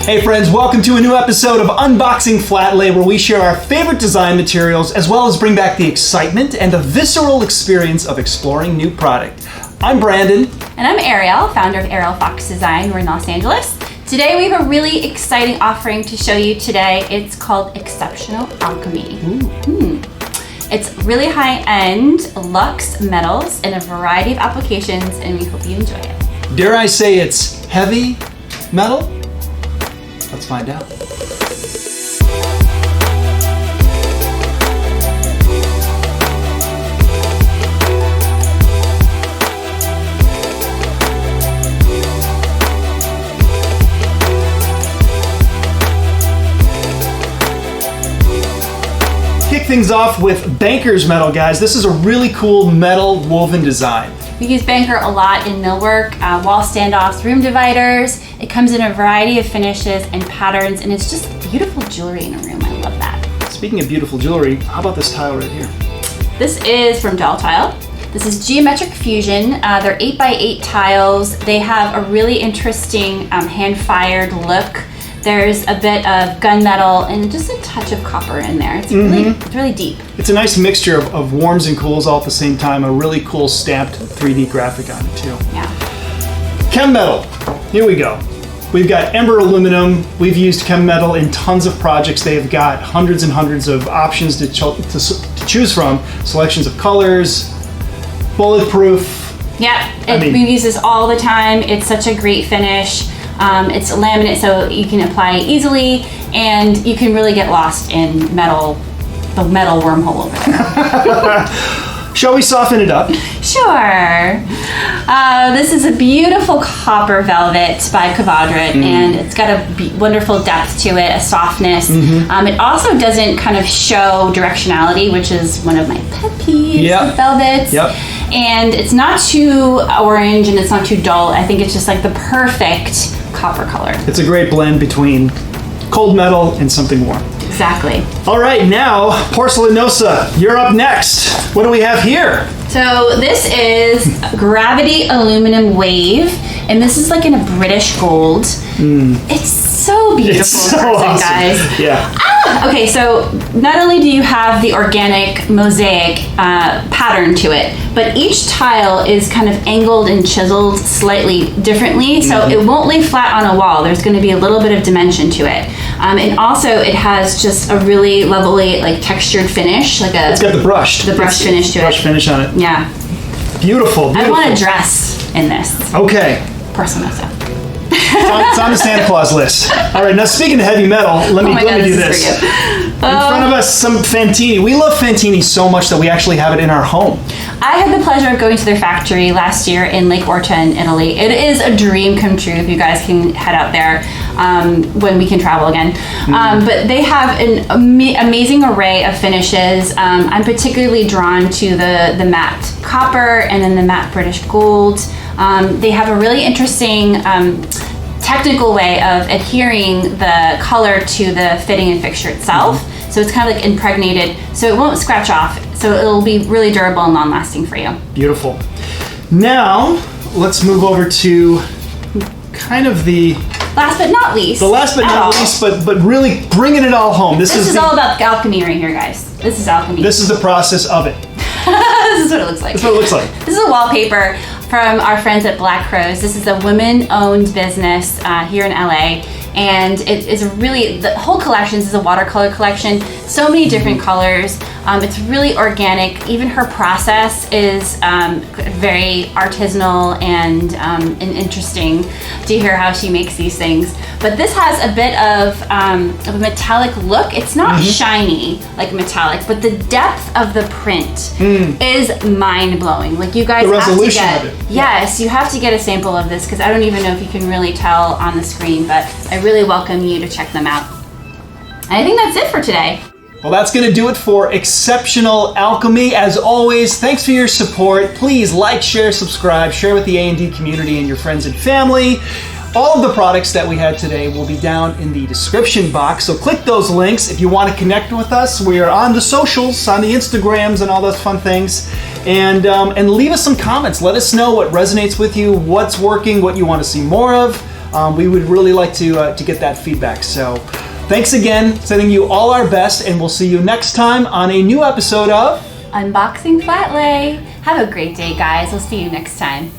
Hey friends, welcome to a new episode of Unboxing Flatlay, where we share our favorite design materials as well as bring back the excitement and the visceral experience of exploring new product. I'm Brandon. And I'm Ariel, founder of arielfoxdesign. We're in Los Angeles. Today we have a really exciting offering to show you today. It's called Exceptional Alchemy. It's really high-end luxe metals in a variety of applications, and we hope you enjoy it. Dare I say it's heavy metal? Let's find out. Kick things off with banker's metal, guys. This is a really cool metal woven design. We use banker a lot in millwork, wall standoffs, room dividers. It comes in a variety of finishes and patterns, and it's just beautiful jewelry in a room. I love that. Speaking of beautiful jewelry, how about this tile right here? This is from Doll Tile. This is Geometric Fusion. They're 8x8 tiles. They have a really interesting hand-fired look. There's a bit of gunmetal and just a touch of copper in there. It's really deep. It's a nice mixture of warms and cools all at the same time. A really cool stamped 3D graphic on it too. Yeah. Chemmetal. Here we go. We've got ember aluminum. We've used chemmetal in tons of projects. They've got hundreds and hundreds of options to choose from. Selections of colors, bulletproof. Yeah, we use this all the time. It's such a great finish. It's laminate, so you can apply it easily, and you can really get lost in the metal wormhole over there. Shall we soften it up? Sure. This is a beautiful copper velvet by Kvadrat, and it's got a wonderful depth to it, a softness. It also doesn't kind of show directionality, which is one of my pet peeves with velvets. And it's not too orange and it's not too dull. I think it's just like the perfect copper color. It's a great blend between cold metal and something warm. Exactly. All right, now porcelanosa, you're up next. What do we have here? So this is Gravity Aluminum Wave, and this is like in a British gold. It's so beautiful, it's so awesome, guys. Yeah. Okay, so not only do you have the organic mosaic pattern to it, but each tile is kind of angled and chiseled slightly differently, so it won't lay flat on a wall. There's going to be a little bit of dimension to it. And also it has just a really lovely like textured finish. It's got the brush finish to it. Brush finish on it. Yeah. Beautiful. I want a dress in this. Okay. Porcelanosa. It's on the Santa Claus list. All right, now speaking of heavy metal, let me do this. In front of us, some fantini. We love fantini so much that we actually have it in our home. I had the pleasure of going to their factory last year in Lake Orta in Italy. It is a dream come true if you guys can head out there when we can travel again. But they have an amazing array of finishes. I'm particularly drawn to the matte copper and then the matte British gold. They have a really interesting technical way of adhering the color to the fitting and fixture itself. So it's kind of like impregnated, so it won't scratch off. So it'll be really durable and long-lasting for you. Beautiful. Now, let's move over to kind of the... Last but not least. The last but not least, but really bringing it all home. This is all about alchemy right here, guys. This is alchemy. This is the process of it. This is what it looks like. That's what it looks like. This is a wallpaper from our friends at Black Crows. This is a women-owned business here in LA. And it is really, the whole collection is a watercolor collection. So many different colors. It's really organic. Even her process is very artisanal and interesting to hear how she makes these things. But this has a bit of a metallic look. It's not shiny like metallic, but the depth of the print is mind-blowing. Like you guys the have resolution to get, of it. Yes, you have to get a sample of this because I don't even know if you can really tell on the screen, but I really welcome you to check them out. I think that's it for today. Well, that's going to do it for Exceptional Alchemy. As always, thanks for your support. Please like, share, subscribe, share with the A&D community and your friends and family. All of the products that we had today will be down in the description box, so click those links if you want to connect with us. We are on the socials, on the Instagrams and all those fun things. And leave us some comments. Let us know what resonates with you, what's working, what you want to see more of. We would really like to get that feedback. So thanks again, sending you all our best, and we'll see you next time on a new episode of Unboxing Flatlay. Have a great day, guys. We'll see you next time.